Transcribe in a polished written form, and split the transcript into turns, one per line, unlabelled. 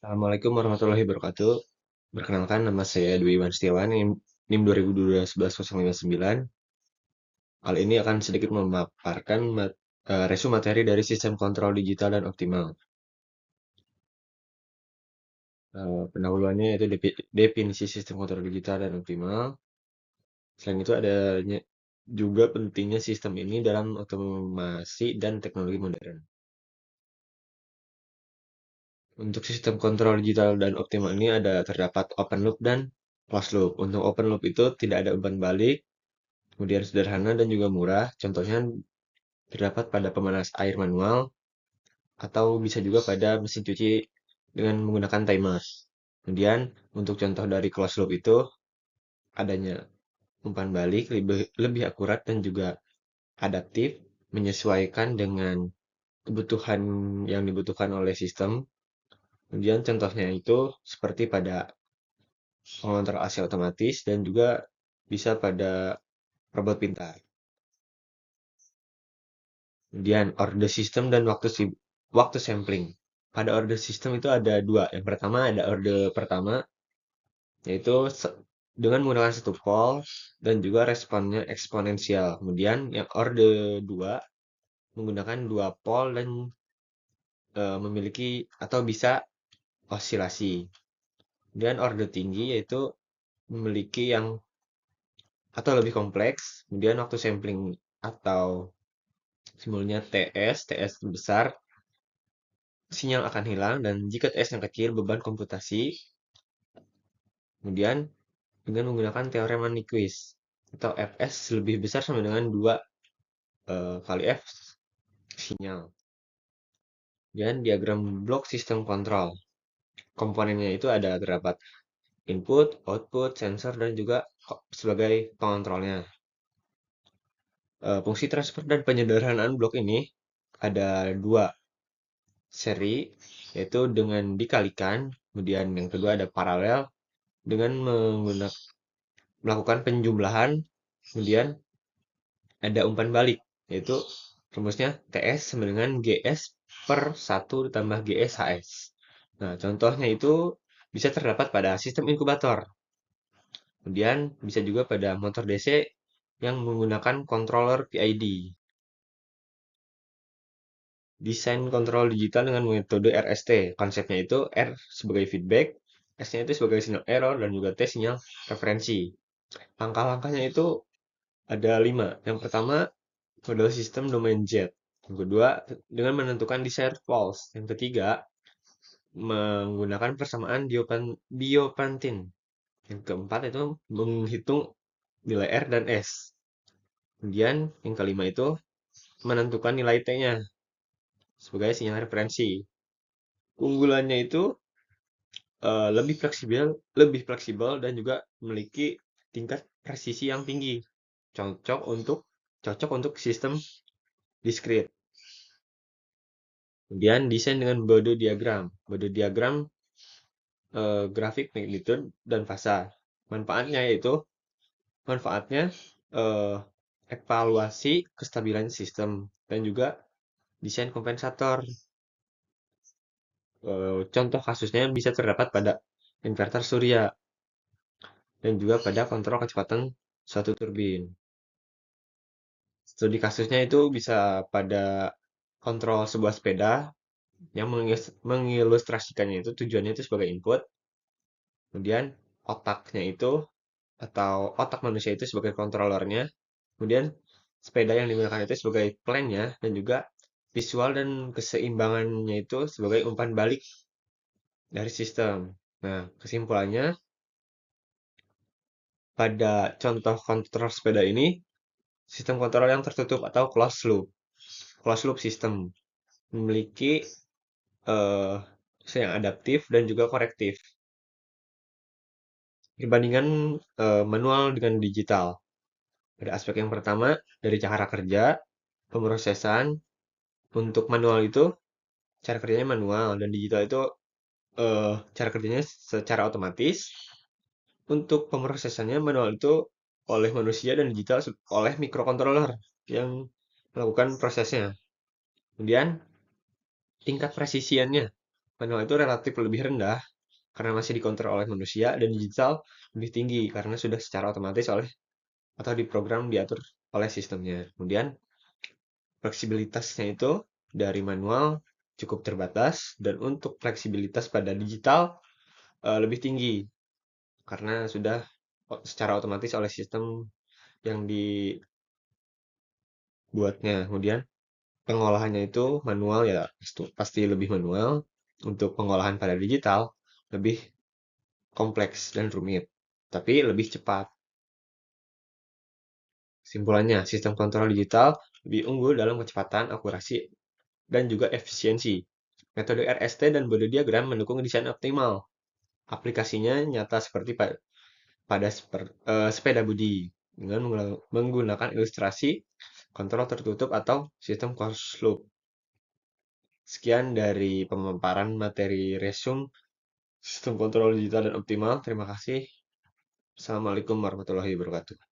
Assalamualaikum warahmatullahi wabarakatuh. Perkenalkan, nama saya Dwi Iwan Setiawan, NIM 2012-1109. Hal ini akan sedikit memaparkan resu materi dari sistem kontrol digital dan optimal. Pendahuluannya yaitu definisi sistem kontrol digital dan optimal. Selain itu adanya juga pentingnya sistem ini dalam otomasi dan teknologi modern. Untuk sistem kontrol digital dan optimal ini terdapat open loop dan closed loop. Untuk open loop itu tidak ada umpan balik, kemudian sederhana dan juga murah. Contohnya terdapat pada pemanas air manual atau bisa juga pada mesin cuci dengan menggunakan timer. Kemudian untuk contoh dari closed loop itu adanya umpan balik lebih akurat dan juga adaptif, menyesuaikan dengan kebutuhan yang dibutuhkan oleh sistem. Kemudian contohnya itu seperti pada pengontrol AC otomatis dan juga bisa pada robot pintar. Kemudian order system dan waktu sampling. Pada order system itu ada dua. Yang pertama ada order pertama, yaitu dengan menggunakan satu call dan juga responnya eksponensial. Kemudian yang order dua menggunakan dua pole dan memiliki atau bisa osilasi. Dan order tinggi yaitu memiliki yang atau lebih kompleks. Kemudian waktu sampling atau simbolnya TS besar, sinyal akan hilang, dan jika TS yang kecil, beban komputasi. Kemudian dengan menggunakan teorema Nyquist atau Fs lebih besar sama dengan 2 kali F sinyal. Dan diagram blok sistem kontrol. Komponennya itu terdapat input, output, sensor, dan juga sebagai pengontrolnya. Fungsi transfer dan penyederhanaan blok ini ada dua seri, yaitu dengan dikalikan, kemudian yang kedua ada paralel dengan melakukan penjumlahan, kemudian ada umpan balik, yaitu rumusnya TS sama dengan GS per 1 ditambah GS HS. Nah, contohnya itu bisa terdapat pada sistem inkubator. Kemudian bisa juga pada motor DC yang menggunakan controller PID. Desain kontrol digital dengan metode RST. Konsepnya itu R sebagai feedback, S-nya itu sebagai sinyal error, dan juga T sinyal referensi. Langkah-langkahnya itu ada 5. Yang pertama, model sistem domain Z. Yang kedua, dengan menentukan desired false. Yang ketiga, menggunakan persamaan Diopantin. Yang keempat itu menghitung nilai R dan S. Kemudian yang kelima itu menentukan nilai T-nya sebagai sinyal referensi. Keunggulannya itu lebih fleksibel dan juga memiliki tingkat presisi yang tinggi. Cocok untuk sistem diskrit. Kemudian desain dengan Bode diagram. Bode diagram grafik magnitude dan fasa. Manfaatnya eh, evaluasi kestabilan sistem dan juga desain kompensator. Contoh kasusnya bisa terdapat pada inverter surya dan juga pada kontrol kecepatan suatu turbin. Studi kasusnya itu bisa pada kontrol sebuah sepeda yang mengilustrasikannya itu tujuannya itu sebagai input, kemudian otaknya itu atau otak manusia itu sebagai kontrolernya, kemudian sepeda yang digunakan itu sebagai plan-nya, dan juga visual dan keseimbangannya itu sebagai umpan balik dari sistem. Nah, kesimpulannya, pada contoh kontrol sepeda ini, sistem kontrol yang tertutup atau closed loop system, memiliki eh, yang adaptif dan juga korektif. Perbandingan manual dengan digital. Pada aspek yang pertama, dari cara kerja, pemrosesan, untuk manual itu, cara kerjanya manual, dan digital itu cara kerjanya secara otomatis. Untuk pemrosesannya manual itu oleh manusia dan digital oleh microcontroller yang melakukan prosesnya. Kemudian tingkat presisiannya. Manual itu relatif lebih rendah karena masih dikontrol oleh manusia, dan digital lebih tinggi karena sudah secara otomatis oleh atau diprogram diatur oleh sistemnya. Kemudian fleksibilitasnya itu dari manual cukup terbatas, dan untuk fleksibilitas pada digital lebih tinggi karena sudah secara otomatis oleh sistem yang dibuatnya. Kemudian pengolahannya itu manual ya, pasti lebih manual. Untuk pengolahan pada digital lebih kompleks dan rumit, tapi lebih cepat. Simpulannya, sistem kontrol digital lebih unggul dalam kecepatan, akurasi, dan juga efisiensi. Metode RST dan body diagram mendukung desain optimal. Aplikasinya nyata seperti pada sepeda budi dengan menggunakan ilustrasi, kontrol tertutup, atau sistem closed loop. Sekian dari pemaparan materi resume sistem kontrol digital dan optimal. Terima kasih. Assalamualaikum warahmatullahi wabarakatuh.